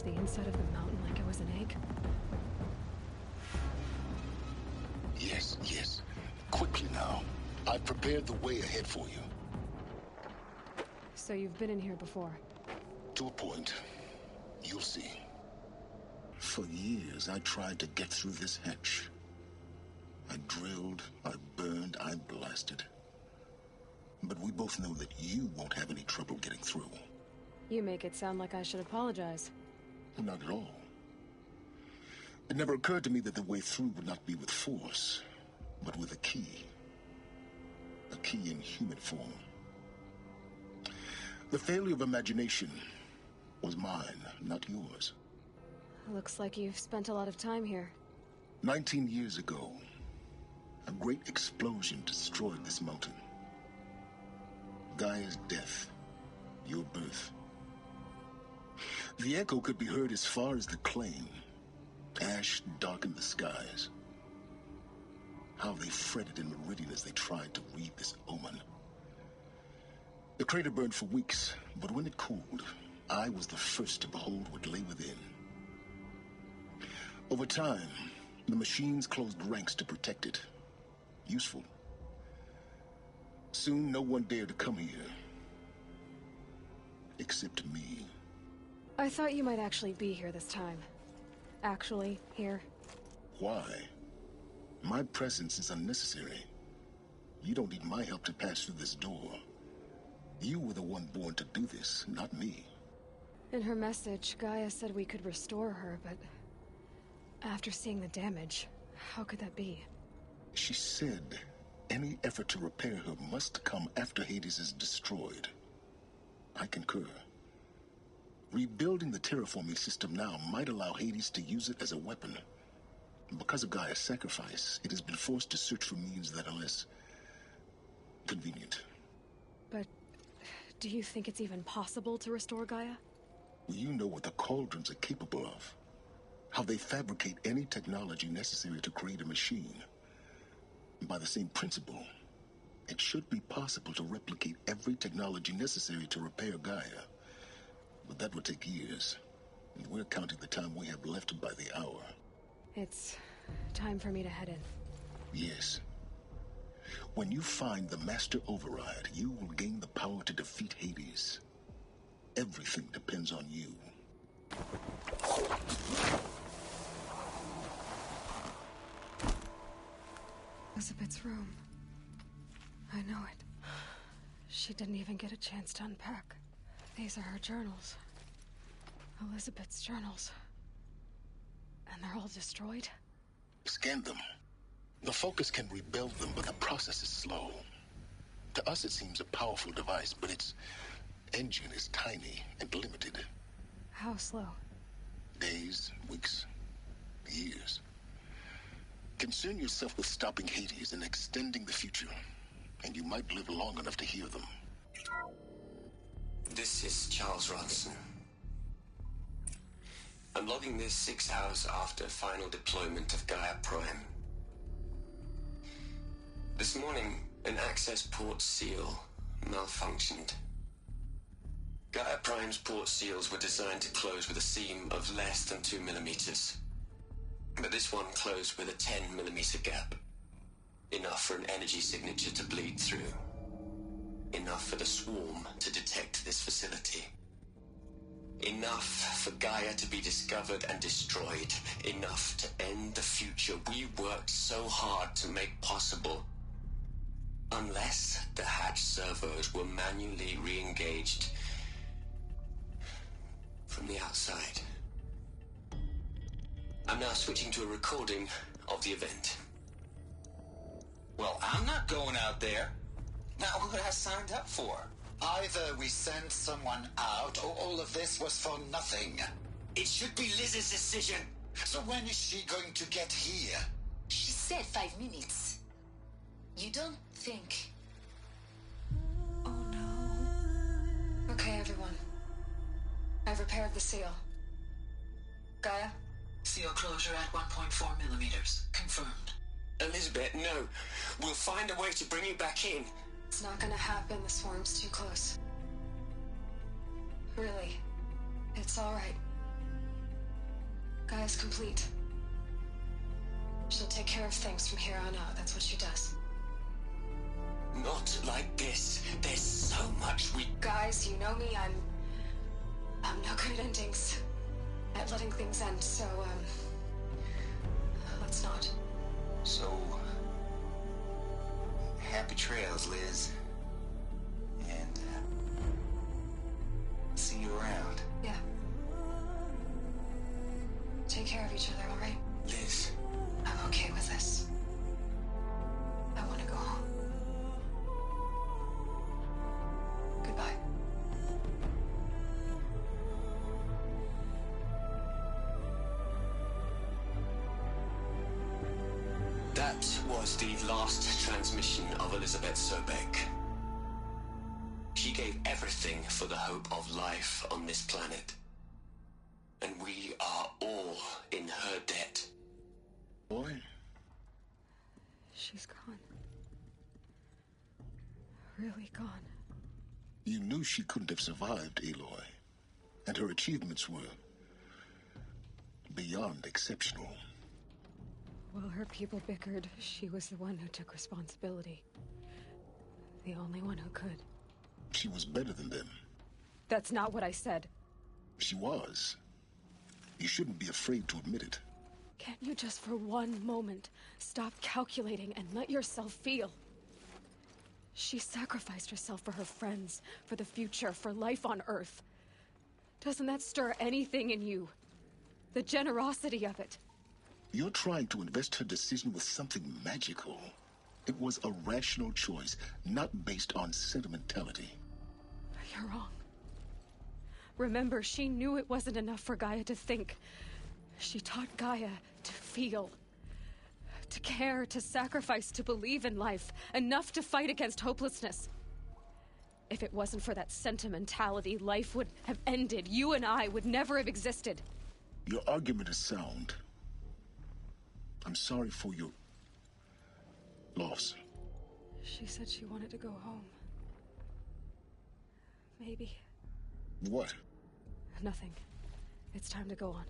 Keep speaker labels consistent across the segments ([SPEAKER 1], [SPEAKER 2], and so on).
[SPEAKER 1] the inside of the mountain like it was an egg?
[SPEAKER 2] Yes, yes. Quickly now. I've prepared the way ahead for you.
[SPEAKER 1] So you've been in here before?
[SPEAKER 2] To a point. You'll see. For years, I tried to get through this hatch. I drilled, I burned, I blasted. But we both know that you won't have any trouble getting through.
[SPEAKER 1] You make it sound like I should apologize.
[SPEAKER 2] Not at all. It never occurred to me that the way through would not be with force, but with a key. A key in human form. The failure of imagination was mine, not yours.
[SPEAKER 1] Looks like you've spent a lot of time here.
[SPEAKER 2] 19 years ago, a great explosion destroyed this mountain. Gaia's death, your birth. The echo could be heard as far as the claim. Ash darkened the skies. How they fretted in Meridian as they tried to read this omen. The crater burned for weeks, but when it cooled, I was the first to behold what lay within. Over time, the machines closed ranks to protect it. Useful. Soon, no one dared to come here. Except me.
[SPEAKER 1] I thought you might actually be here this time. Actually, here.
[SPEAKER 2] Why? My presence is unnecessary. You don't need my help to pass through this door. You were the one born to do this, not me.
[SPEAKER 1] In her message, Gaia said we could restore her, but... after seeing the damage, how could that be?
[SPEAKER 2] She said any effort to repair her must come after Hades is destroyed. I concur. Rebuilding the terraforming system now might allow Hades to use it as a weapon. Because of Gaia's sacrifice, it has been forced to search for means that are less convenient.
[SPEAKER 1] But do you think it's even possible to restore Gaia?
[SPEAKER 2] You know what the Cauldrons are capable of. How they fabricate any technology necessary to create a machine. By the same principle, it should be possible to replicate every technology necessary to repair Gaia. But that would take years. And we're counting the time we have left by the hour.
[SPEAKER 1] It's time for me to head in.
[SPEAKER 2] Yes. When you find the Master Override, you will gain the power to defeat Hades. Everything depends on you.
[SPEAKER 1] Elizabeth's room. I know it. She didn't even get a chance to unpack. These are her journals. Elizabeth's journals. And they're all destroyed?
[SPEAKER 2] Scan them. The Focus can rebuild them, but the process is slow. To us it seems a powerful device, but its engine is tiny and limited.
[SPEAKER 1] How slow?
[SPEAKER 2] Days, weeks, years. Concern yourself with stopping Hades and extending the future, and you might live long enough to hear them.
[SPEAKER 3] This is Charles Ronson. I'm logging this 6 hours after final deployment of Gaia Prime. This morning, an access port seal malfunctioned. Gaia Prime's port seals were designed to close with a seam of less than 2 millimeters. But this one closed with a 10 millimeter gap. Enough for an energy signature to bleed through. Enough for the swarm to detect this facility. Enough for Gaia to be discovered and destroyed. Enough to end the future we worked so hard to make possible. Unless the hatch servos were manually re-engaged from the outside. I'm now switching to a recording of the event.
[SPEAKER 4] Well, I'm not going out there. Now, who has signed up for?
[SPEAKER 5] Either we send someone out, or all of this was for nothing.
[SPEAKER 4] It should be Liz's decision.
[SPEAKER 5] So when is she going to get here?
[SPEAKER 6] She said 5 minutes. You don't think...
[SPEAKER 1] Oh no. Okay, everyone. I've repaired the seal. Gaia?
[SPEAKER 7] Seal closure at 1.4 millimeters. Confirmed.
[SPEAKER 3] Elizabeth, no. We'll find a way to bring you back in.
[SPEAKER 1] It's not gonna happen. The swarm's too close. Really. It's all right. Gaia's complete. She'll take care of things from here on out. That's what she does.
[SPEAKER 3] Not like this. There's so much we...
[SPEAKER 1] Guys, you know me. I'm no good at endings. At letting things end, so, let's not.
[SPEAKER 4] So... happy trails, Liz. And, see you around.
[SPEAKER 1] Yeah. Take care of each other, all right?
[SPEAKER 3] Liz.
[SPEAKER 1] I'm okay with this. I want to go home. Goodbye.
[SPEAKER 3] That was the last transmission of Elizabeth Sobek. She gave everything for the hope of life on this planet. And we are all in her debt.
[SPEAKER 2] Boy,
[SPEAKER 1] She's gone. Really gone.
[SPEAKER 2] you knew she couldn't have survived, Aloy. And her achievements were beyond exceptional.
[SPEAKER 1] While her people bickered, she was the one who took responsibility. The only one who could.
[SPEAKER 2] She was better than them.
[SPEAKER 1] That's not what I said.
[SPEAKER 2] She was. You shouldn't be afraid to admit it.
[SPEAKER 1] Can't you just for one moment stop calculating and let yourself feel? She sacrificed herself for her friends, for the future, for life on Earth. Doesn't that stir anything in you? The generosity of it.
[SPEAKER 2] You're trying to invest her decision with something magical. It was a rational choice, not based on sentimentality.
[SPEAKER 1] You're wrong. Remember, she knew it wasn't enough for Gaia to think. She taught Gaia to feel. To care, to sacrifice, to believe in life. Enough to fight against hopelessness. If it wasn't for that sentimentality, life would have ended. You and I would never have existed.
[SPEAKER 2] Your argument is sound. I'm sorry for your loss.
[SPEAKER 1] She said she wanted to go home. Maybe.
[SPEAKER 2] What?
[SPEAKER 1] Nothing. It's time to go on.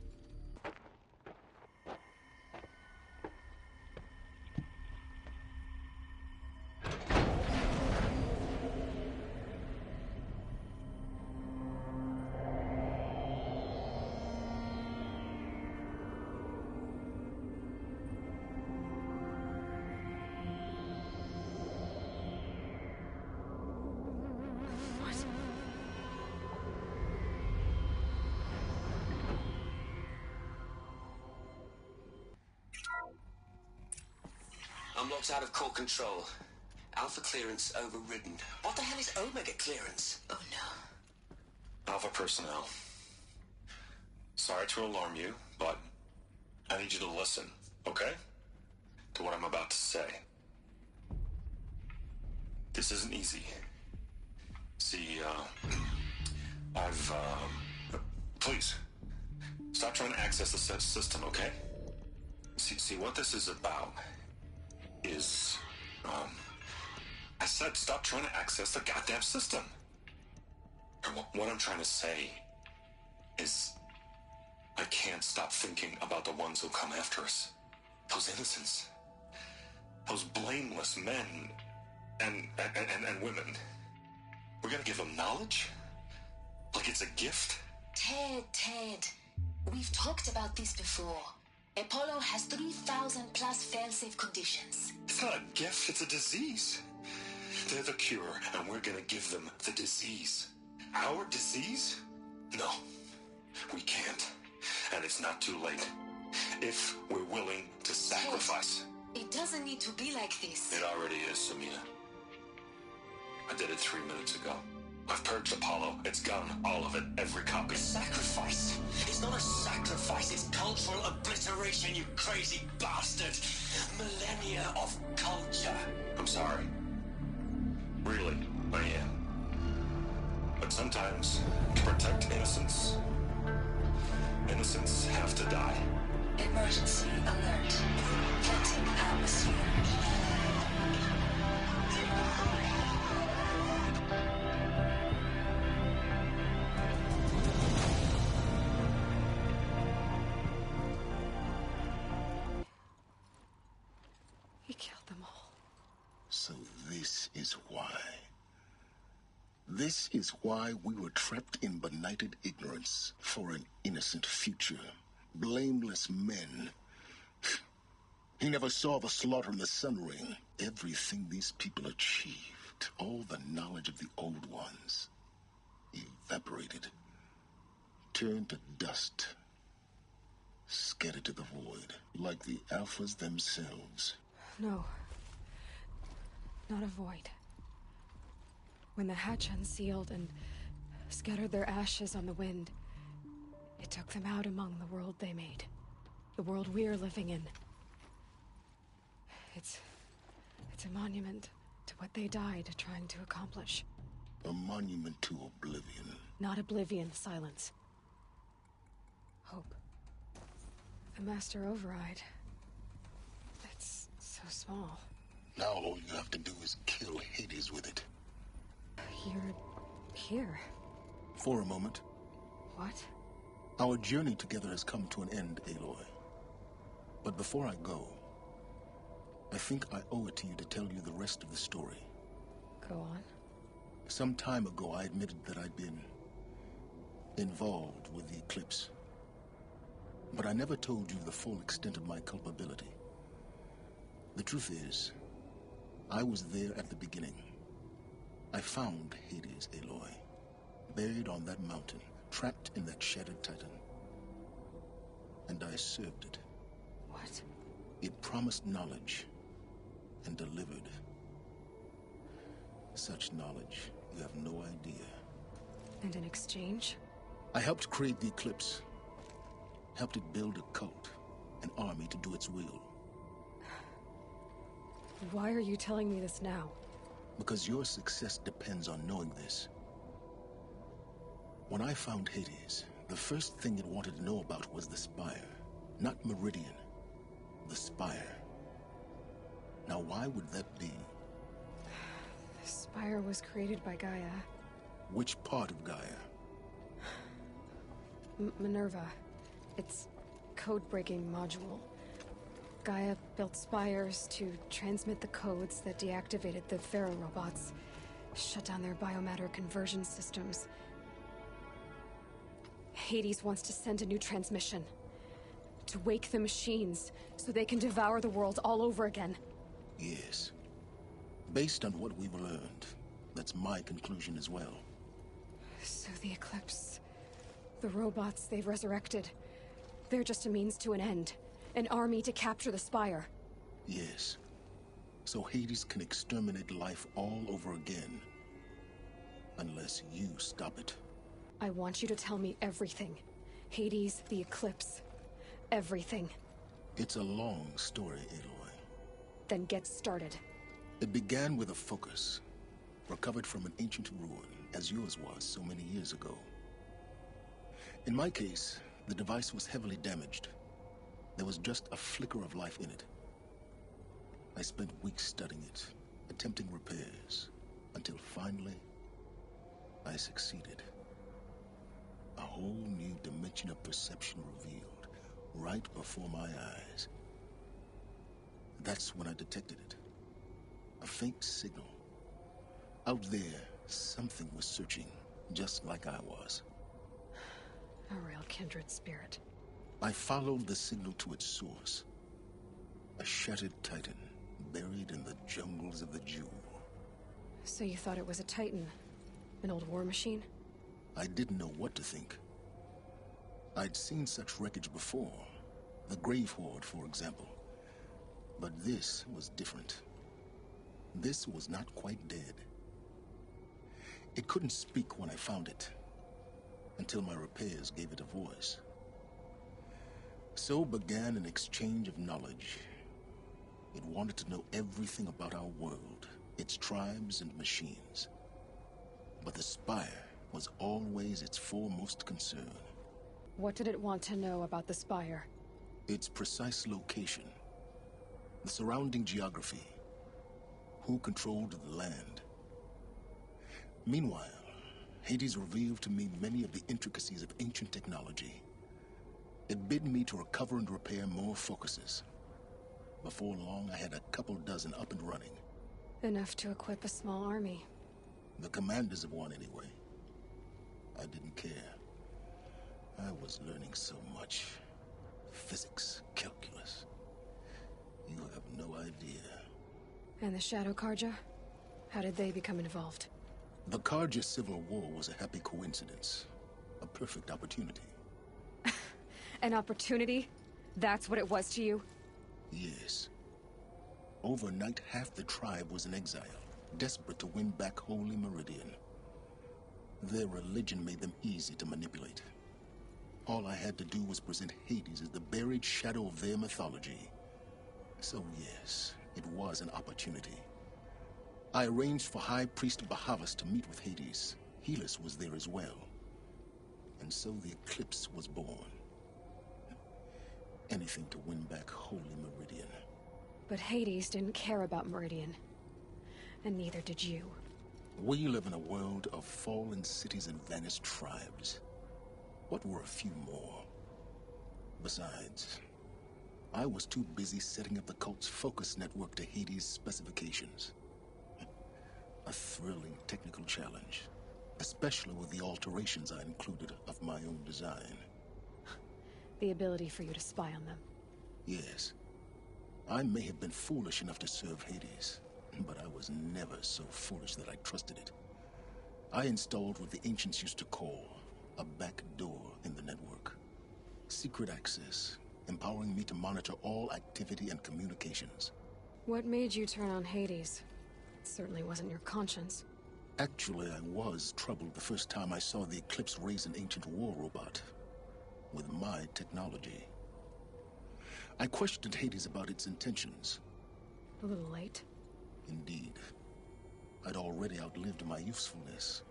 [SPEAKER 3] I'm locked out of core control. Alpha clearance overridden. What the hell is Omega clearance?
[SPEAKER 6] Oh no.
[SPEAKER 8] Alpha personnel. Sorry to alarm you, but I need you to listen, okay? To what I'm about to say. This isn't easy. See, please, stop trying to access the system, okay? See, what this is about is, I said stop trying to access the goddamn system. And what I'm trying to say is, I can't stop thinking about the ones who come after us. Those innocents. Those blameless men and women. We're gonna give them knowledge? Like it's a gift?
[SPEAKER 6] Ted. We've talked about this before. Apollo has 3,000 plus fail-safe conditions.
[SPEAKER 8] It's not a gift, it's a disease. They're the cure, and we're gonna give them the disease. Our disease? No, we can't. And it's not too late. If we're willing to sacrifice.
[SPEAKER 6] It doesn't need to be like this.
[SPEAKER 8] It already is, Samina. I did it 3 minutes ago. I've purged Apollo. It's gone. All of it. Every copy.
[SPEAKER 3] Sacrifice? It's not a sacrifice, it's cultural obliteration, you crazy bastard! Millennia of culture.
[SPEAKER 8] I'm sorry. Really, I am. But sometimes, to protect innocence, innocents have to die.
[SPEAKER 6] Emergency alert. Flooding atmosphere.
[SPEAKER 2] is why. This is why we were trapped in benighted ignorance for an innocent future. Blameless men. He never saw the slaughter in the Sun Ring. Everything these people achieved, all the knowledge of the old ones, evaporated, turned to dust, scattered to the void, like the Alphas themselves.
[SPEAKER 1] No. Not a void. When the hatch unsealed and scattered their ashes on the wind, it took them out among the world they made. The world we're living in. It's a monument to what they died trying to accomplish.
[SPEAKER 2] A monument to oblivion.
[SPEAKER 1] Not oblivion, silence. Hope. The master override. It's so small.
[SPEAKER 2] Now all you have to do is kill Hades with it.
[SPEAKER 1] You're here.
[SPEAKER 2] For a moment.
[SPEAKER 1] What?
[SPEAKER 2] Our journey together has come to an end, Aloy. But before I go, I think I owe it to you to tell you the rest of the story.
[SPEAKER 1] Go on.
[SPEAKER 2] Some time ago, I admitted that I'd been involved with the eclipse. But I never told you the full extent of my culpability. The truth is, I was there at the beginning. I found Hades, Aloy, buried on that mountain, trapped in that shattered titan. And I served it.
[SPEAKER 1] What?
[SPEAKER 2] It promised knowledge and delivered. Such knowledge, you have no idea.
[SPEAKER 1] And in exchange?
[SPEAKER 2] I helped create the eclipse. Helped it build a cult, an army to do its will.
[SPEAKER 1] Why are you telling me this now?
[SPEAKER 2] Because your success depends on knowing this. When I found Hades, the first thing it wanted to know about was the Spire. Not Meridian. The Spire. Now why would that be?
[SPEAKER 1] The Spire was created by Gaia.
[SPEAKER 2] Which part of Gaia?
[SPEAKER 1] Minerva. Its code-breaking module. Gaia built spires to transmit the codes that deactivated the Pharaoh robots, shut down their biomatter conversion systems. Hades wants to send a new transmission. To wake the machines, so they can devour the world all over again.
[SPEAKER 2] Yes. Based on what we've learned, that's my conclusion as well.
[SPEAKER 1] So the Eclipse, the robots they've resurrected, they're just a means to an end. An army to capture the Spire.
[SPEAKER 2] Yes. So Hades can exterminate life all over again. Unless you stop it.
[SPEAKER 1] I want you to tell me everything. Hades, the Eclipse. Everything.
[SPEAKER 2] It's a long story, Aloy.
[SPEAKER 1] Then get started.
[SPEAKER 2] It began with a focus. Recovered from an ancient ruin, as yours was so many years ago. In my case, the device was heavily damaged. There was just a flicker of life in it. I spent weeks studying it, attempting repairs, until finally, I succeeded. A whole new dimension of perception revealed, right before my eyes. That's when I detected it. A faint signal. Out there, something was searching, just like I was.
[SPEAKER 1] A real kindred spirit.
[SPEAKER 2] I followed the signal to its source. A shattered titan, buried in the jungles of the Jewel.
[SPEAKER 1] So you thought it was a titan? An old war machine?
[SPEAKER 2] I didn't know what to think. I'd seen such wreckage before. The Grave Horde, for example. But this was different. This was not quite dead. It couldn't speak when I found it, until my repairs gave it a voice. So began an exchange of knowledge. It wanted to know everything about our world, its tribes and machines. But the Spire was always its foremost concern.
[SPEAKER 1] What did it want to know about the Spire?
[SPEAKER 2] Its precise location, the surrounding geography, who controlled the land. Meanwhile, Hades revealed to me many of the intricacies of ancient technology. It bid me to recover and repair more focuses. Before long, I had a couple dozen up and running.
[SPEAKER 1] Enough to equip a small army.
[SPEAKER 2] The commanders of one, anyway. I didn't care. I was learning so much. Physics, calculus. You have no idea.
[SPEAKER 1] And the Shadow Karja? How did they become involved?
[SPEAKER 2] The Karja Civil War was a happy coincidence. A perfect opportunity.
[SPEAKER 1] An opportunity? That's what it was to you?
[SPEAKER 2] Yes. Overnight, half the tribe was in exile, desperate to win back Holy Meridian. Their religion made them easy to manipulate. All I had to do was present Hades as the buried shadow of their mythology. So yes, it was an opportunity. I arranged for High Priest Bahavas to meet with Hades. Helis was there as well. And so the Eclipse was born. Anything to win back Holy Meridian.
[SPEAKER 1] But Hades didn't care about Meridian. And neither did you.
[SPEAKER 2] We live in a world of fallen cities and vanished tribes. What were a few more? Besides, I was too busy setting up the cult's focus network to Hades' specifications. A thrilling technical challenge, especially with the alterations I included of my own design.
[SPEAKER 1] The ability for you to spy on them.
[SPEAKER 2] Yes. I may have been foolish enough to serve Hades, but I was never so foolish that I trusted it. I installed what the ancients used to call a back door in the network. Secret access, empowering me to monitor all activity and communications.
[SPEAKER 1] What made you turn on Hades? It certainly wasn't your conscience.
[SPEAKER 2] Actually, I was troubled the first time I saw the Eclipse raise an ancient war robot. With my technology. I questioned Hades about its intentions.
[SPEAKER 1] A little late.
[SPEAKER 2] Indeed. I'd already outlived my usefulness.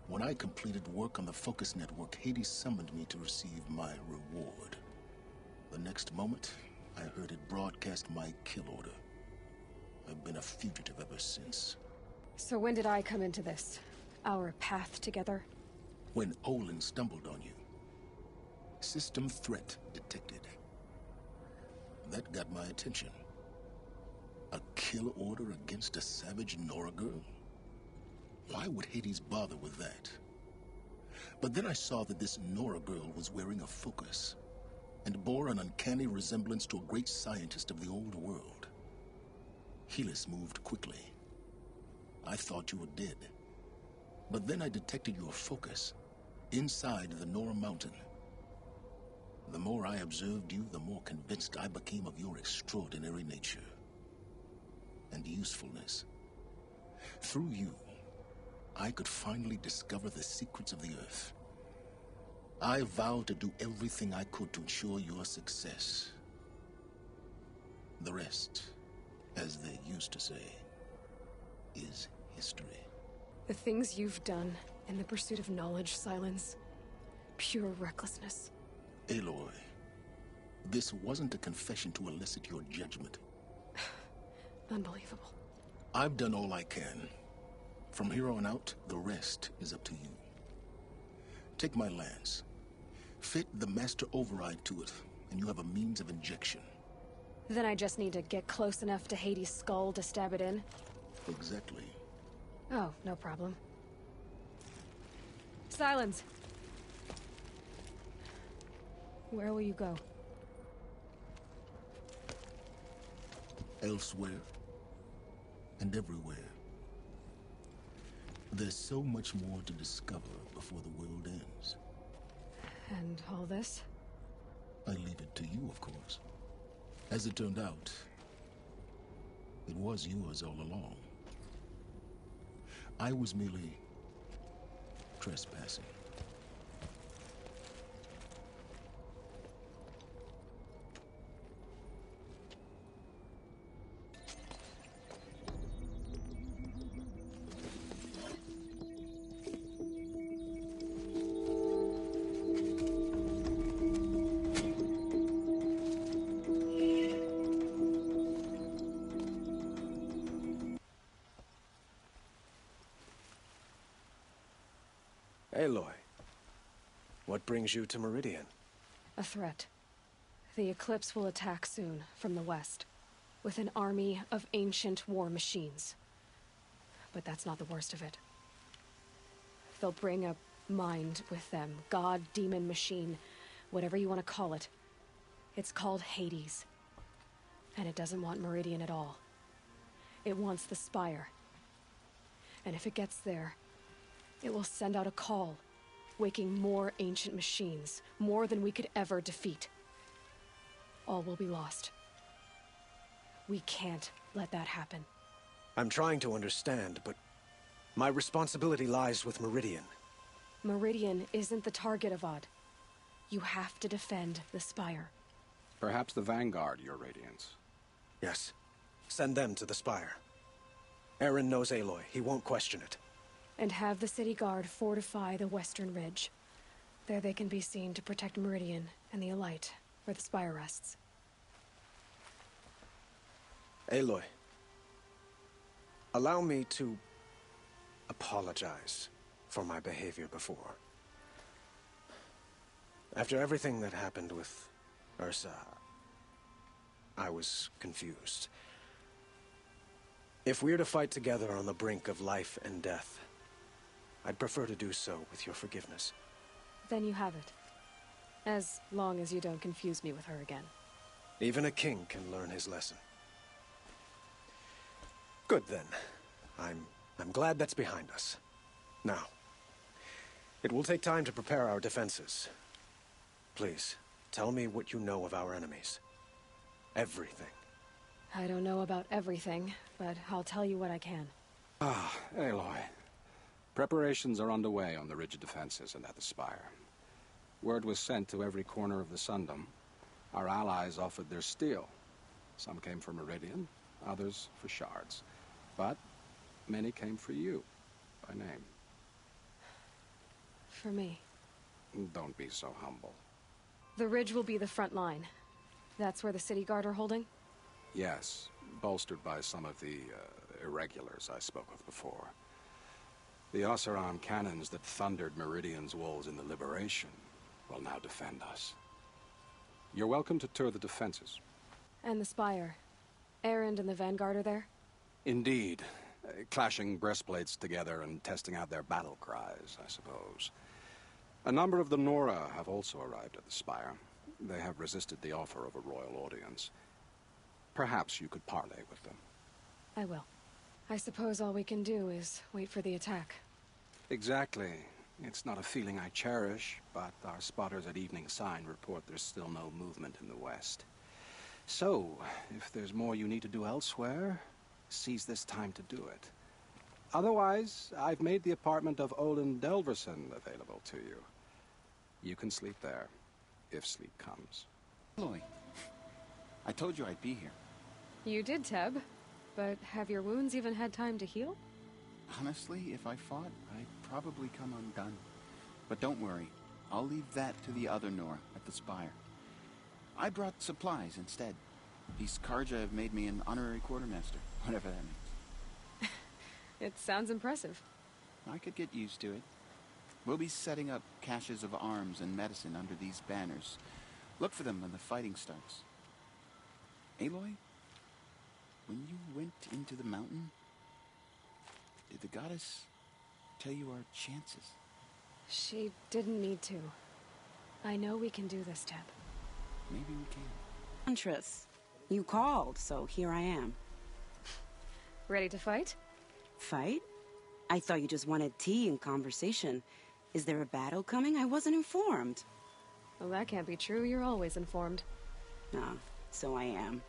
[SPEAKER 2] When I completed work on the Focus Network, Hades summoned me to receive my reward. The next moment, I heard it broadcast my kill order. I've been a fugitive ever since.
[SPEAKER 1] So when did I come into this? Our path together?
[SPEAKER 2] When Olin stumbled on you. System threat detected. That got my attention. A kill order against a savage Nora girl? Why would Hades bother with that? But then I saw that this Nora girl was wearing a focus, and bore an uncanny resemblance to a great scientist of the old world. Helis moved quickly. I thought you were dead. But then I detected your focus, inside the Nora mountain. The more I observed you, the more convinced I became of your extraordinary nature and usefulness. Through you, I could finally discover the secrets of the Earth. I vowed to do everything I could to ensure your success. The rest, as they used to say, is history.
[SPEAKER 1] The things you've done in the pursuit of knowledge, Silence. Pure recklessness.
[SPEAKER 2] Aloy, this wasn't a confession to elicit your judgment.
[SPEAKER 1] Unbelievable.
[SPEAKER 2] I've done all I can. From here on out, the rest is up to you. Take my lance. Fit the master override to it, and you have a means of injection.
[SPEAKER 1] Then I just need to get close enough to Hades' skull to stab it in?
[SPEAKER 2] Exactly.
[SPEAKER 1] Oh, no problem. Silence! Where will you go?
[SPEAKER 2] Elsewhere. And everywhere. There's so much more to discover before the world ends.
[SPEAKER 1] And all this?
[SPEAKER 2] I leave it to you, of course. As it turned out, it was yours all along. I was merely trespassing.
[SPEAKER 9] Aloy, what brings you to Meridian?
[SPEAKER 1] A threat. The Eclipse will attack soon, from the west. with an army of ancient war machines. But that's not the worst of it. They'll bring a mind with them, god, demon, machine, whatever you want to call it. It's called Hades. And it doesn't want Meridian at all. It wants the Spire. And if it gets there, it will send out a call, waking more ancient machines, more than we could ever defeat. All will be lost. We can't let that happen.
[SPEAKER 9] I'm trying to understand, but my responsibility lies with Meridian.
[SPEAKER 1] Meridian isn't the target, Avad. You have to defend the Spire.
[SPEAKER 10] Perhaps the Vanguard, Your Radiance.
[SPEAKER 9] Yes. Send them to the Spire. Eren knows Aloy. He won't question it.
[SPEAKER 1] And have the city guard fortify the western ridge. There they can be seen to protect Meridian and the Elite, where the Spire rests.
[SPEAKER 9] Aloy, allow me to apologize for my behavior before. After everything that happened with Ursa, I was confused. If we're to fight together on the brink of life and death, I'd prefer to do so with your forgiveness.
[SPEAKER 1] Then you have it. As long as you don't confuse me with her again.
[SPEAKER 9] Even a king can learn his lesson. Good then. I'm glad that's behind us. Now, it will take time to prepare our defenses. Please, tell me what you know of our enemies. Everything.
[SPEAKER 1] I don't know about everything, but I'll tell you what I can.
[SPEAKER 10] Ah, Aloy. Preparations are underway on the ridge of defenses and at the Spire. Word was sent to every corner of the Sundom. Our allies offered their steel. Some came for Meridian, others for shards. But many came for you, by name.
[SPEAKER 1] For me.
[SPEAKER 10] Don't be so humble.
[SPEAKER 1] The ridge will be the front line. That's where the city guard are holding?
[SPEAKER 10] Yes, bolstered by some of the irregulars I spoke of before. The Oseram cannons that thundered Meridian's walls in the Liberation will now defend us. You're welcome to tour the defenses.
[SPEAKER 1] And the Spire. Erend and the Vanguard are there?
[SPEAKER 10] Indeed. Clashing breastplates together and testing out their battle cries, I suppose. A number of the Nora have also arrived at the Spire. They have resisted the offer of a royal audience. Perhaps you could parley with them.
[SPEAKER 1] I will. I suppose all we can do is wait for the attack.
[SPEAKER 10] Exactly. It's not a feeling I cherish, but our spotters at Evening Sign report there's still no movement in the west. So, if there's more you need to do elsewhere, seize this time to do it. Otherwise, I've made the apartment of Olin Delverson available to you. You can sleep there, if sleep comes.
[SPEAKER 11] Aloy, I told you I'd be here.
[SPEAKER 1] You did, Teb. But have your wounds even had time to heal?
[SPEAKER 11] Honestly, if I fought, I'd probably come undone. But don't worry, I'll leave that to the other Nora at the Spire. I brought supplies instead. These Karja have made me an honorary quartermaster, whatever that means.
[SPEAKER 1] It sounds impressive.
[SPEAKER 11] I could get used to it. We'll be setting up caches of arms and medicine under these banners. Look for them when the fighting starts. Aloy, when you went into the mountain, did the goddess tell you our chances?
[SPEAKER 1] She didn't need to. I know we can do this, Teb.
[SPEAKER 11] Maybe we can.
[SPEAKER 12] Huntress, you called, so here I am.
[SPEAKER 1] Ready to fight?
[SPEAKER 12] Fight? I thought you just wanted tea and conversation. Is there a battle coming? I wasn't informed.
[SPEAKER 1] Well, that can't be true. You're always informed.
[SPEAKER 12] Ah, so I am.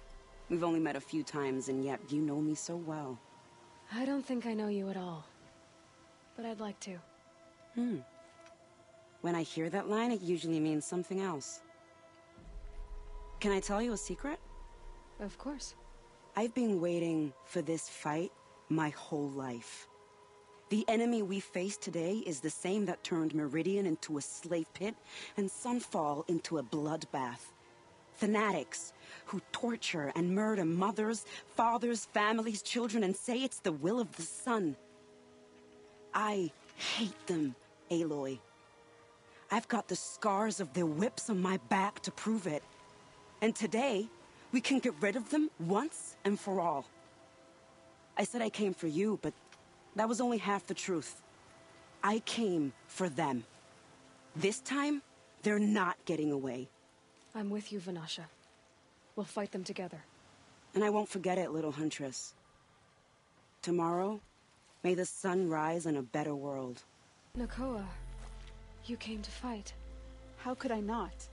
[SPEAKER 12] We've only met a few times, and yet you know me so well.
[SPEAKER 1] I don't think I know you at all. But I'd like to.
[SPEAKER 12] When I hear that line, it usually means something else. Can I tell you a secret?
[SPEAKER 1] Of course.
[SPEAKER 12] I've been waiting for this fight my whole life. The enemy we face today is the same that turned Meridian into a slave pit and Sunfall into a bloodbath. Fanatics who torture and murder mothers, fathers, families, children, and say it's the will of the sun. I hate them, Aloy. I've got the scars of their whips on my back to prove it. And today, We can get rid of them once and for all. I said I came for you, but that was only half the truth. I came for them. This time, they're not getting away.
[SPEAKER 1] I'm with you, Vanasha. We'll fight them together.
[SPEAKER 12] And I won't forget it, little huntress. Tomorrow, may the sun rise in a better world.
[SPEAKER 1] Nakoa, you came to fight.
[SPEAKER 13] How could I not?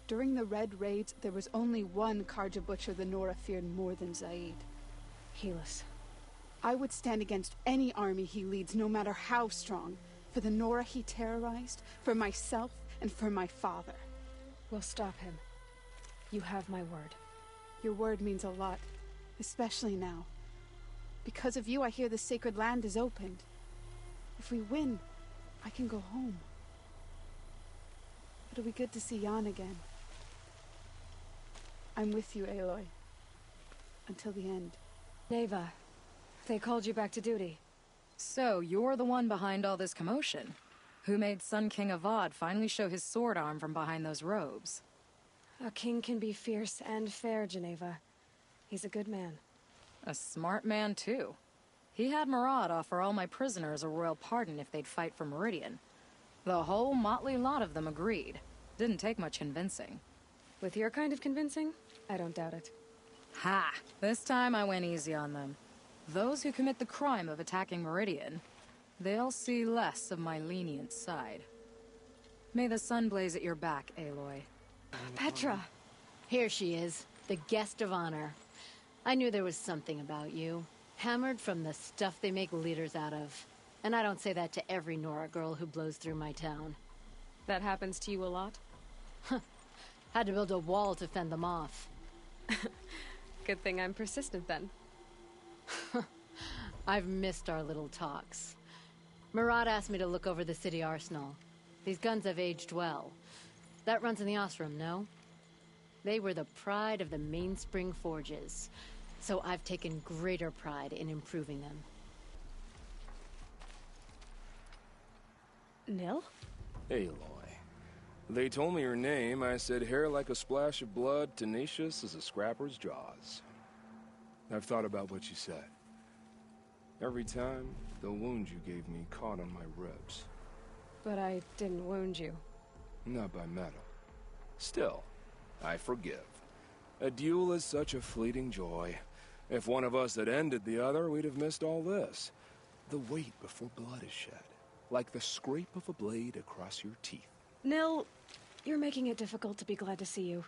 [SPEAKER 13] During the Red Raids, there was only one Karja Butcher the Nora feared more than Zaid.
[SPEAKER 1] Helis.
[SPEAKER 13] I would stand against any army he leads, no matter how strong. For the Nora he terrorized, for myself, and for my father.
[SPEAKER 1] We'll stop him. You have my word.
[SPEAKER 13] Your word means a lot, especially now. Because of you, I hear the sacred land is opened. If we win, I can go home. It'll be good to see Jan again. I'm with you, Aloy. Until the end.
[SPEAKER 1] Neva, they called you back to duty.
[SPEAKER 14] So, you're the one behind all this commotion. Who made Sun King Avad finally show his sword arm from behind those robes?
[SPEAKER 1] A king can be fierce and fair, Geneva. He's a good man.
[SPEAKER 14] A smart man, too. He had Murad offer all my prisoners a royal pardon if they'd fight for Meridian. The whole motley lot of them agreed. Didn't take much convincing.
[SPEAKER 1] With your kind of convincing, I don't doubt it.
[SPEAKER 14] Ha! This time I went easy on them. Those who commit the crime of attacking Meridian, they'll see less of my lenient side. May the sun blaze at your back, Aloy.
[SPEAKER 1] Petra!
[SPEAKER 15] Here she is, the guest of honor. I knew there was something about you. Hammered from the stuff they make leaders out of. And I don't say that to every Nora girl who blows through my town.
[SPEAKER 1] That happens to you a lot?
[SPEAKER 15] Had to build a wall to fend them off.
[SPEAKER 1] Good thing I'm persistent then.
[SPEAKER 15] I've missed our little talks. Murad asked me to look over the city arsenal. These guns have aged well. That runs in the Osram, no? They were the pride of the Mainspring Forges. So I've taken greater pride in improving them.
[SPEAKER 1] Nil?
[SPEAKER 16] Aloy. They told me your name. I said hair like a splash of blood, tenacious as a scrapper's jaws. I've thought about what you said. Every time, the wound you gave me caught on my ribs.
[SPEAKER 1] But I didn't wound you.
[SPEAKER 16] Not by metal. Still, I forgive. A duel is such a fleeting joy. If one of us had ended the other, we'd have missed all this. The wait before blood is shed. Like the scrape of a blade across your teeth.
[SPEAKER 1] Nil, you're making it difficult to be glad to see you.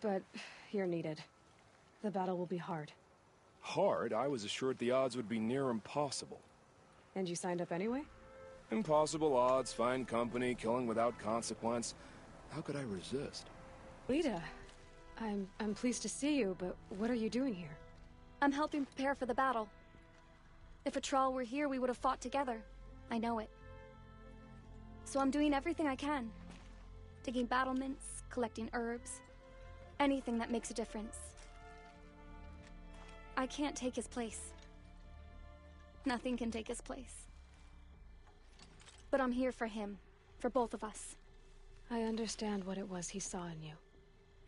[SPEAKER 1] But you're needed. The battle will be hard.
[SPEAKER 16] Hard? I was assured the odds would be near impossible.
[SPEAKER 1] And you signed up anyway?
[SPEAKER 16] Impossible odds, fine company, killing without consequence. How could I resist?
[SPEAKER 1] Lita, I'm pleased to see you, but what are you doing here?
[SPEAKER 17] I'm helping prepare for the battle. If Atral were here, we would have fought together. I know it. So I'm doing everything I can. Digging battlements, collecting herbs. Anything that makes a difference. I can't take his place. Nothing can take his place. But I'm here for him. For both of us.
[SPEAKER 1] I understand what it was he saw in you.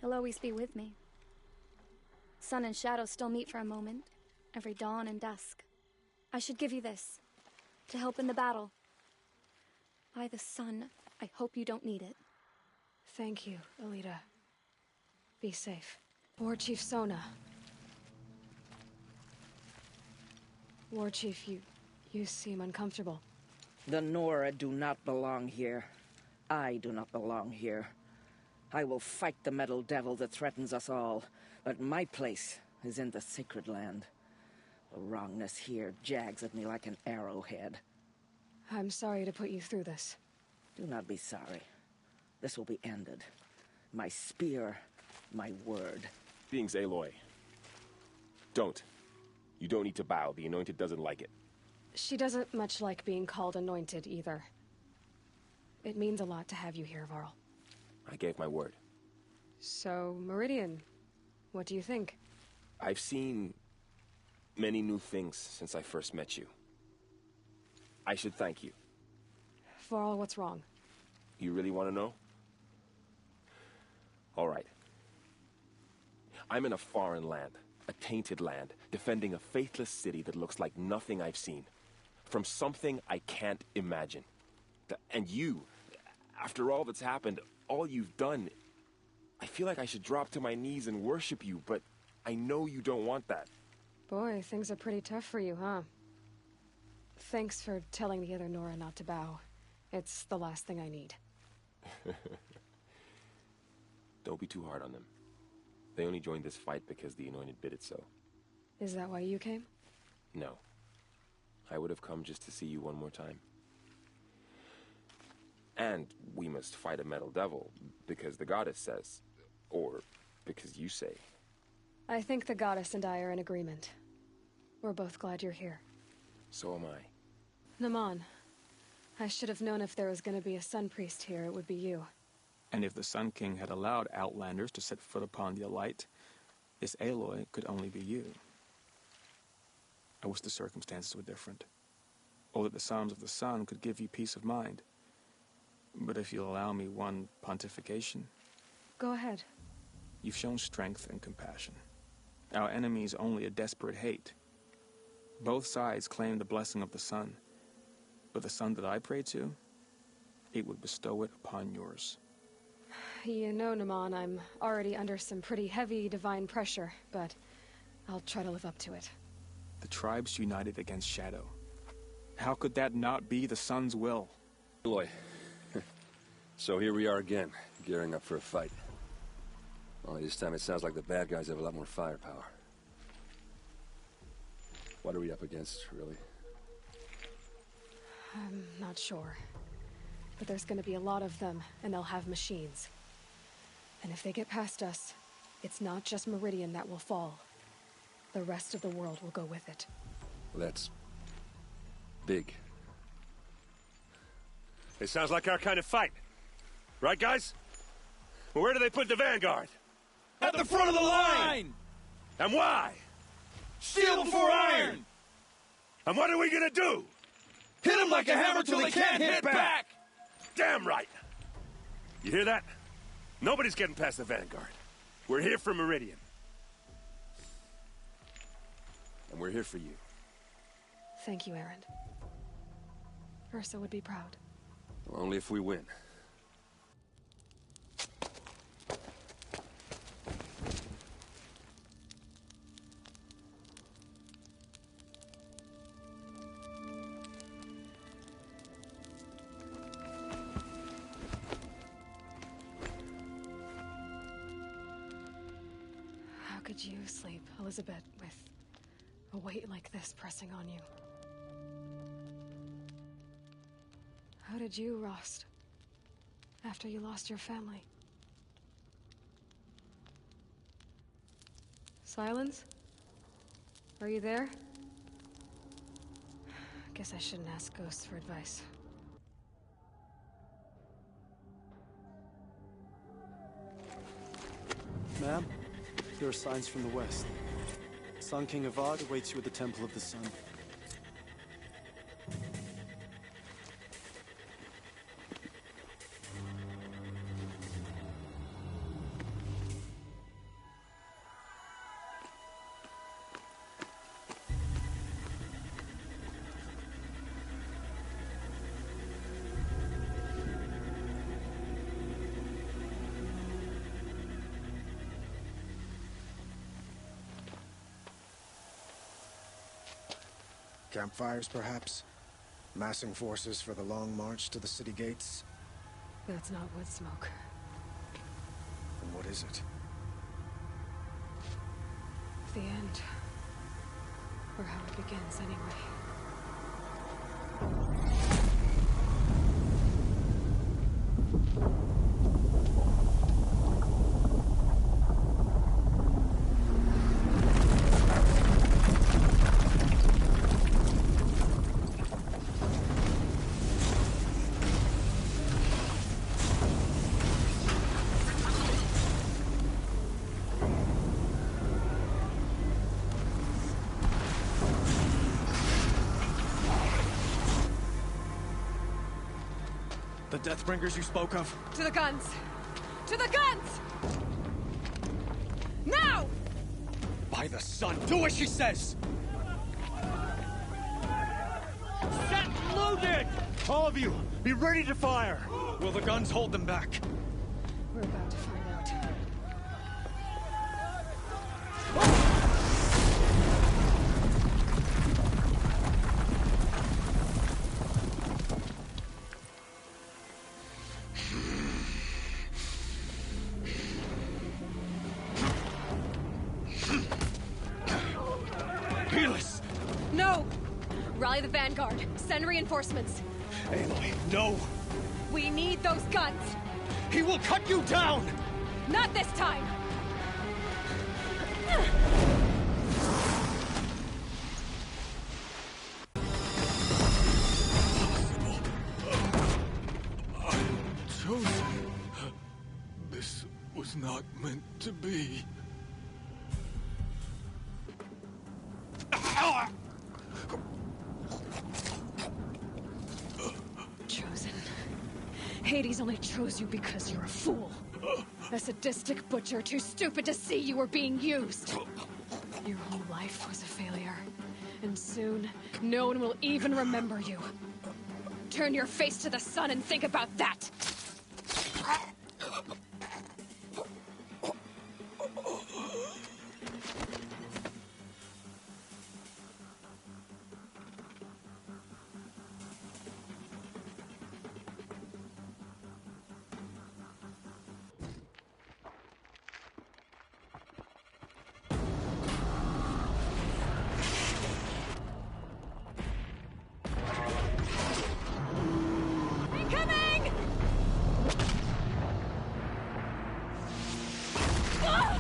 [SPEAKER 17] He'll always be with me. Sun and shadow still meet for a moment. Every dawn and dusk. I should give you this. To help in the battle. By the sun, I hope you don't need it.
[SPEAKER 1] Thank you, Alita. Be safe. War Chief Sona. War Chief, you seem uncomfortable.
[SPEAKER 18] The Nora do not belong here. I do not belong here. I will fight the metal devil that threatens us all, but my place is in the sacred land. The wrongness here jags at me like an arrowhead.
[SPEAKER 1] I'm sorry to put you through this.
[SPEAKER 18] Do not be sorry. This will be ended. My spear, my word.
[SPEAKER 19] Beings Aloy. Don't. You don't need to bow. The Anointed doesn't like it.
[SPEAKER 1] She doesn't much like being called Anointed, either. It means a lot to have you here, Varl.
[SPEAKER 19] I gave my word.
[SPEAKER 1] So, Meridian, what do you think?
[SPEAKER 19] I've seen many new things since I first met you. I should thank you.
[SPEAKER 1] Varl, what's wrong?
[SPEAKER 19] You really want to know? All right. I'm in a foreign land, a tainted land, defending a faithless city that looks like nothing I've seen. From something I can't imagine. And you, after all that's happened, all you've done, I feel like I should drop to my knees and worship you, but I know you don't want that.
[SPEAKER 1] Boy, things are pretty tough for you, huh? Thanks for telling the other Nora not to bow. It's the last thing I need.
[SPEAKER 19] Don't be too hard on them. They only joined this fight because the Anointed bid it so.
[SPEAKER 1] Is that why you came?
[SPEAKER 19] No. I would have come just to see you one more time. And we must fight a metal devil, because the goddess says. Or because you say.
[SPEAKER 1] I think the goddess and I are in agreement. We're both glad you're here.
[SPEAKER 19] So am I.
[SPEAKER 1] Naman, I should have known if there was going to be a Sun Priest here, it would be you.
[SPEAKER 10] And if the Sun King had allowed Outlanders to set foot upon the Elite, this Aloy could only be you. I wish the circumstances were different. Or that the Psalms of the Sun could give you peace of mind. But if you'll allow me one pontification...
[SPEAKER 1] Go ahead.
[SPEAKER 10] You've shown strength and compassion. Our enemy's only a desperate hate. Both sides claim the blessing of the sun. But the sun that I pray to, it would bestow it upon yours.
[SPEAKER 1] You know, Naman, I'm already under some pretty heavy divine pressure, but I'll try to live up to it.
[SPEAKER 10] The tribes united against Shadow. How could that not be the sun's will?
[SPEAKER 20] Aloy. So here we are again, gearing up for a fight. Only this time it sounds like the bad guys have a lot more firepower. What are we up against, really?
[SPEAKER 1] I'm not sure. But there's gonna be a lot of them, and they'll have machines. And if they get past us, it's not just Meridian that will fall. The rest of the world will go with it.
[SPEAKER 20] Well, that's... big.
[SPEAKER 8] It sounds like our kind of fight. Right, guys? Well, where do they put the Vanguard?
[SPEAKER 21] At the front of the line!
[SPEAKER 8] And why?
[SPEAKER 21] Steel before iron!
[SPEAKER 8] And what are we gonna do?
[SPEAKER 21] Hit them like a hammer till they can't hit back!
[SPEAKER 8] Damn right! You hear that? Nobody's getting past the Vanguard. We're here for Meridian.
[SPEAKER 20] And we're here for you.
[SPEAKER 1] Thank you, Aaron. Ursa would be proud.
[SPEAKER 20] Well, only if we win.
[SPEAKER 1] How could you sleep, Elizabeth, with a weight like this pressing on you? How did you, Rost, after you lost your family? Silence? Are you there? Guess I shouldn't ask ghosts for advice.
[SPEAKER 22] Ma'am, there are signs from the west. Sun King Avad awaits you at the Temple of the Sun.
[SPEAKER 9] Campfires, perhaps? Massing forces for the long march to the city gates?
[SPEAKER 1] That's not wood smoke.
[SPEAKER 9] Then what is it?
[SPEAKER 1] The end. Or how it begins, anyway.
[SPEAKER 22] The Deathbringers you spoke of?
[SPEAKER 1] To the guns! To the guns! Now!
[SPEAKER 9] By the sun, do as she says!
[SPEAKER 21] Set loaded! All of you, be ready to fire!
[SPEAKER 9] Will the guns hold them back?
[SPEAKER 1] We're about to find out. No! Rally the Vanguard. Send reinforcements.
[SPEAKER 9] Aloy, no!
[SPEAKER 1] We need those guns!
[SPEAKER 9] He will cut you down!
[SPEAKER 1] Not this time!
[SPEAKER 21] I'm chosen. This was not meant to be.
[SPEAKER 1] Chosen. Hades only chose you because you're a fool. A sadistic butcher too stupid to see you were being used. Your whole life was a failure. And soon, no one will even remember you. Turn your face to the sun and think about that! Incoming! Ah!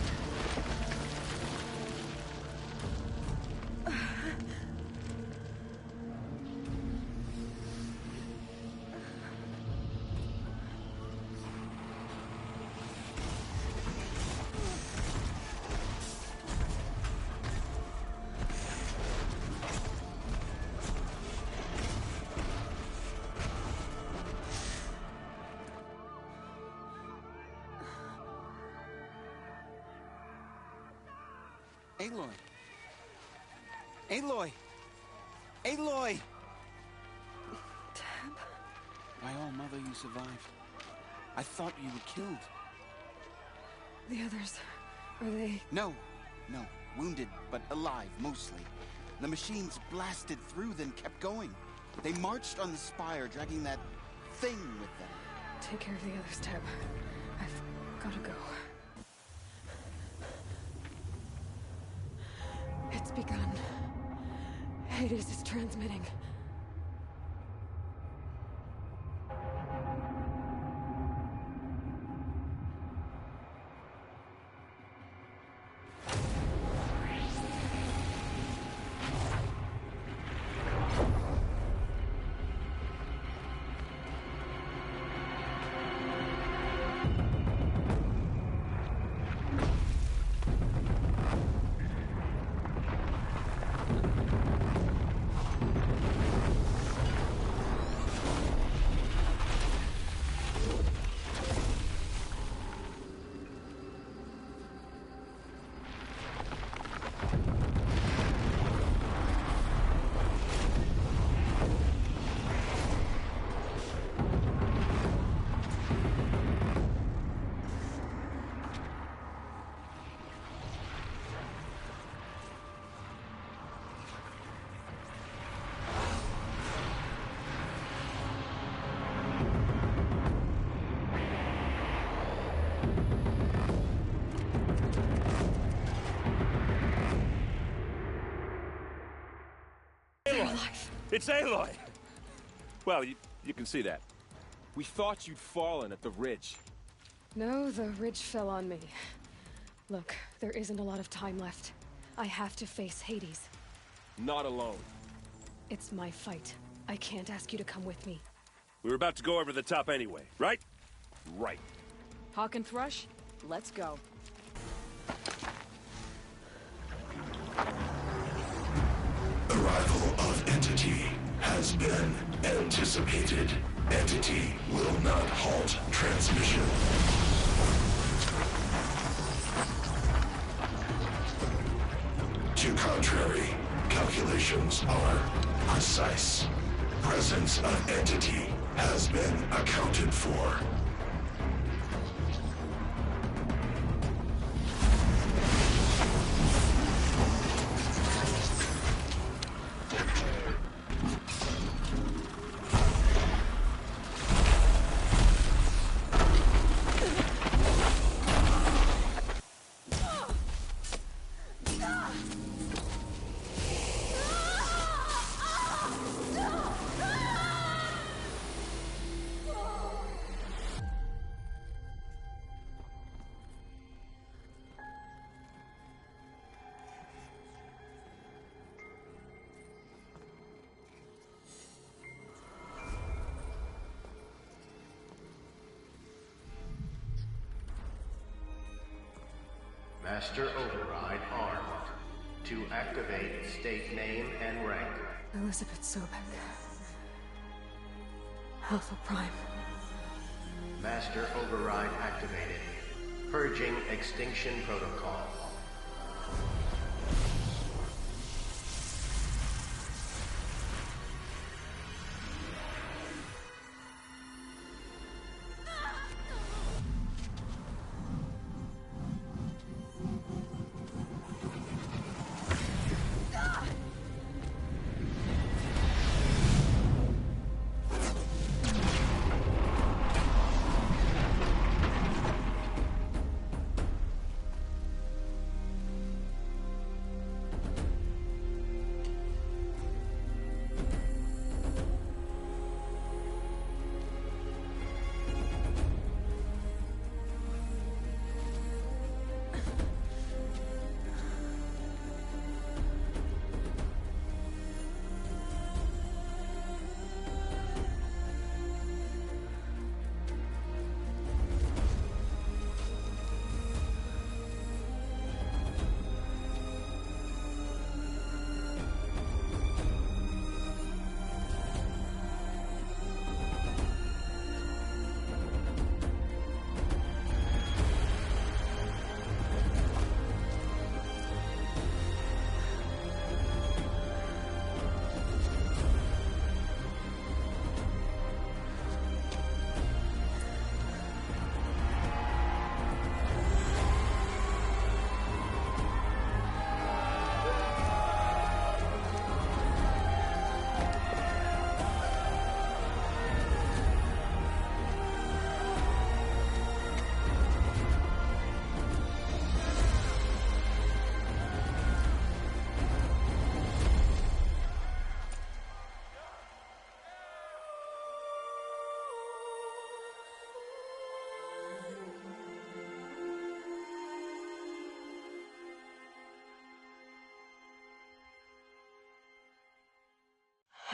[SPEAKER 11] Aloy! Aloy! Aloy!
[SPEAKER 1] Tab?
[SPEAKER 11] My own mother, you survived. I thought you were killed.
[SPEAKER 1] The others, are they...
[SPEAKER 11] No. Wounded, but alive, mostly. The machines blasted through, then kept going. They marched on the spire, dragging that thing with them.
[SPEAKER 1] Take care of the others, Tab. I've gotta go. It's begun. Hades is transmitting.
[SPEAKER 19] It's Aloy! Well, you can see that. We thought you'd fallen at the ridge.
[SPEAKER 1] No, the ridge fell on me. Look, there isn't a lot of time left. I have to face Hades.
[SPEAKER 19] Not alone.
[SPEAKER 1] It's my fight. I can't ask you to come with me.
[SPEAKER 19] We were about to go over the top anyway, right? Right.
[SPEAKER 14] Hawk and Thrush, let's go.
[SPEAKER 5] Arrival of Entity has been anticipated. Entity will not halt transmission. contrary, calculations are precise. Presence of entity has been accounted for.
[SPEAKER 4] Master Override armed. To activate, state name and rank.
[SPEAKER 1] Elizabeth Sobek. Alpha Prime.
[SPEAKER 4] Master Override activated. Purging Extinction Protocol.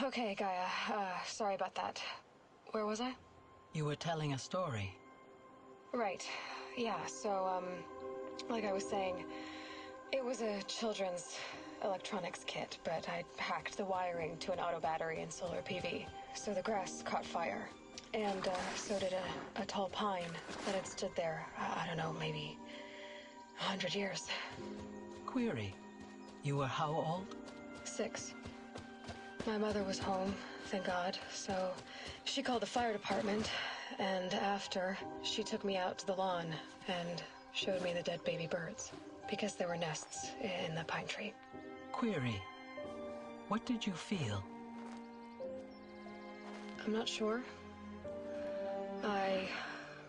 [SPEAKER 1] Okay, Gaia. Sorry about that. Where was I?
[SPEAKER 7] You were telling a story.
[SPEAKER 1] Right. Yeah, so, like I was saying, it was a children's electronics kit, but I'd hacked the wiring to an auto battery and solar PV. So the grass caught fire. And, so did a tall pine that had stood there, I don't know, maybe 100 years.
[SPEAKER 7] Query. You were how old?
[SPEAKER 1] 6. My mother was home, thank God, so she called the fire department, and after, she took me out to the lawn and showed me the dead baby birds, because there were nests in the pine tree.
[SPEAKER 7] Query. What did you feel?
[SPEAKER 1] I'm not sure. I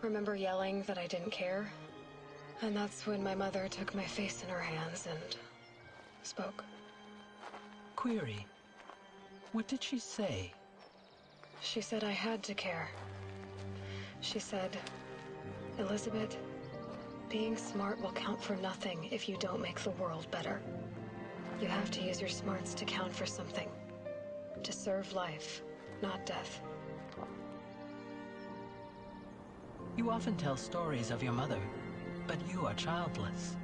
[SPEAKER 1] remember yelling that I didn't care, and that's when my mother took my face in her hands and spoke.
[SPEAKER 7] Query. What did she say?
[SPEAKER 1] She said I had to care. She said, Elizabeth, being smart will count for nothing if you don't make the world better. You have to use your smarts to count for something. To serve life, not death.
[SPEAKER 7] You often tell stories of your mother, but you are childless.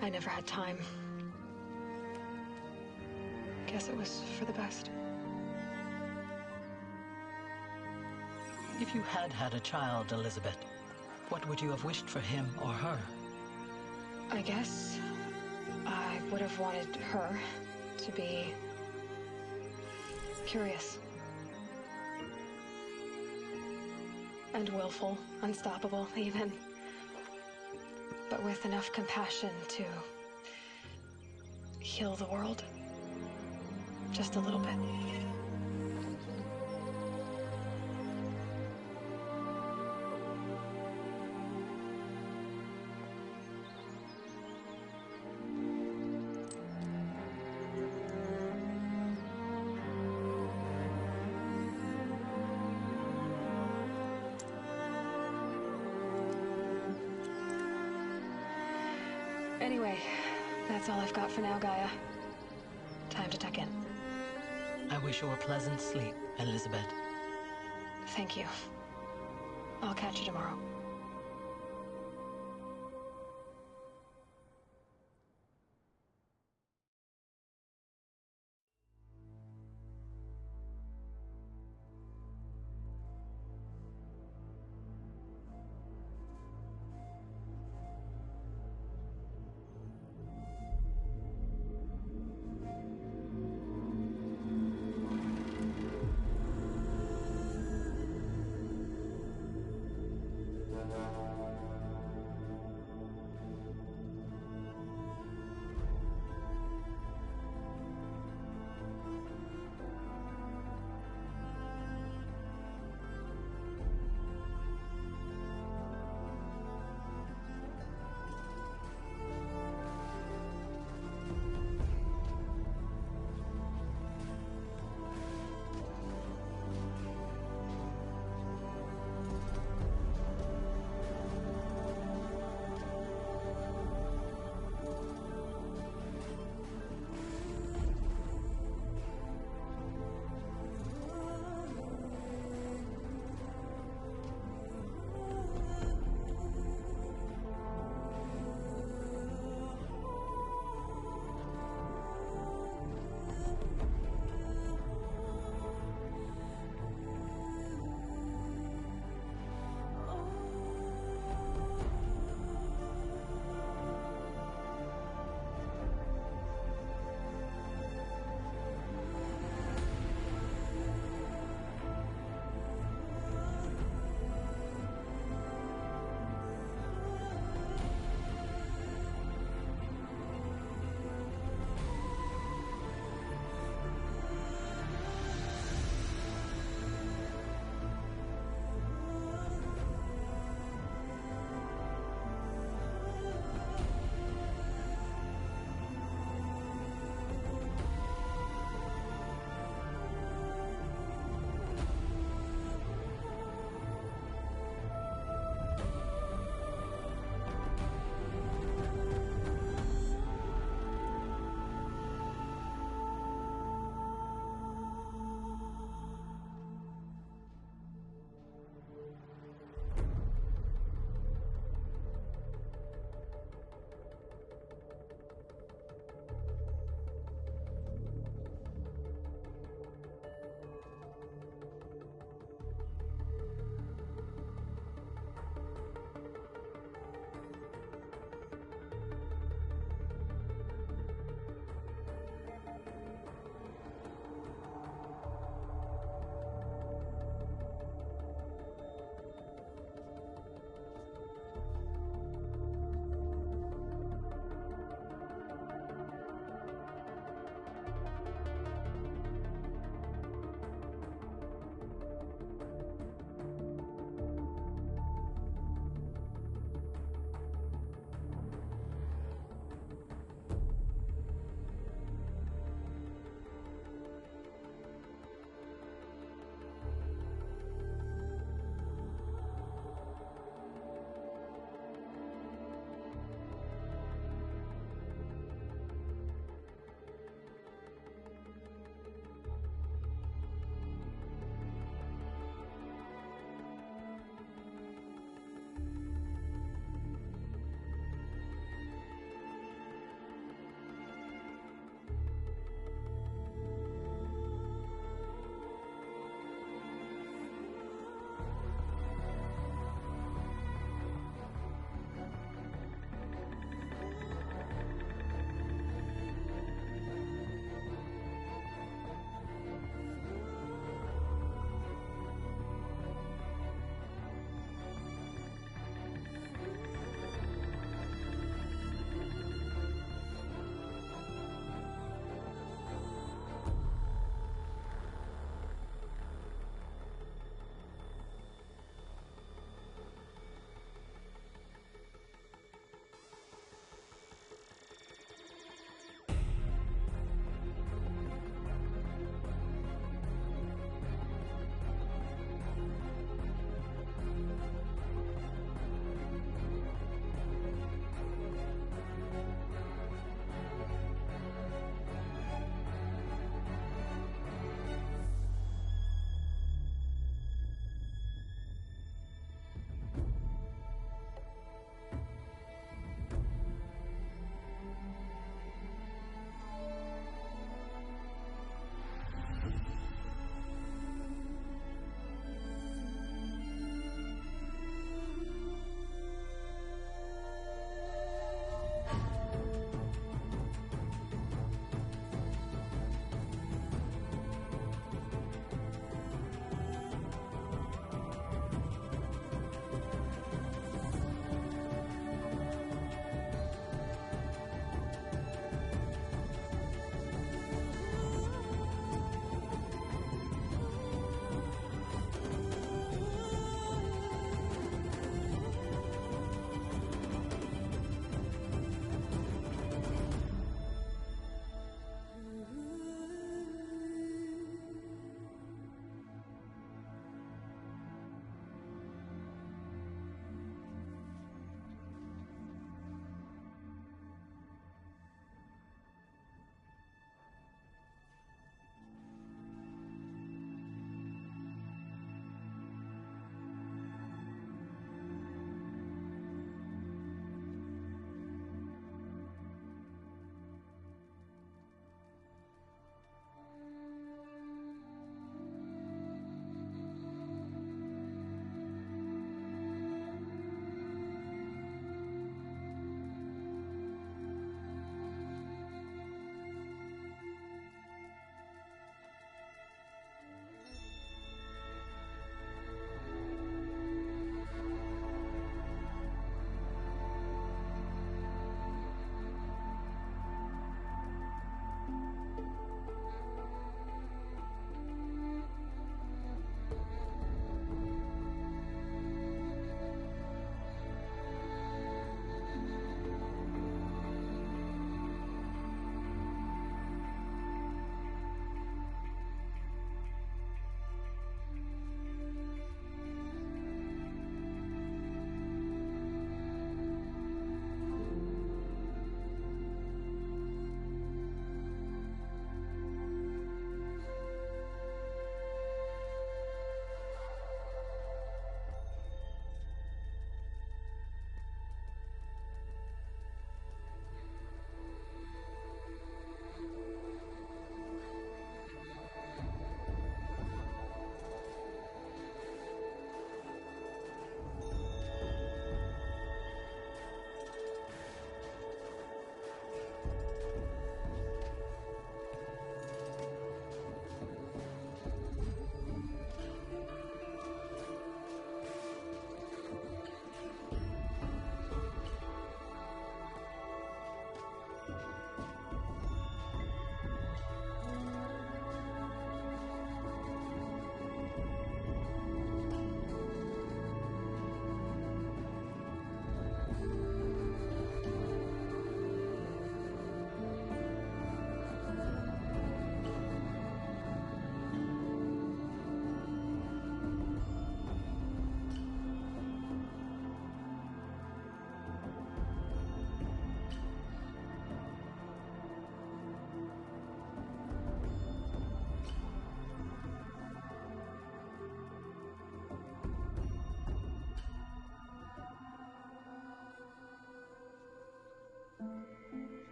[SPEAKER 1] I never had time. Guess it was for the best.
[SPEAKER 7] If you had had a child, Elizabeth, what would you have wished for him or her?
[SPEAKER 1] I guess I would have wanted her to be curious. And willful, unstoppable, even. But with enough compassion to heal the world. Just a little bit. Anyway, that's all I've got for now, Gaia. Time to tuck in.
[SPEAKER 7] I wish you a pleasant sleep, Elizabeth.
[SPEAKER 1] Thank you. I'll catch you tomorrow.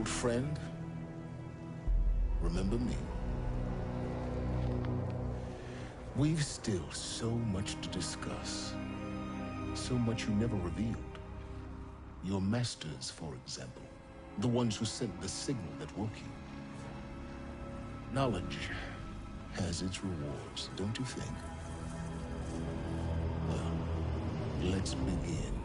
[SPEAKER 2] Old friend, remember me. We've still so much to discuss. So much you never revealed. Your masters, for example. The ones who sent the signal that woke you. Knowledge has its rewards, don't you think? Well, let's begin.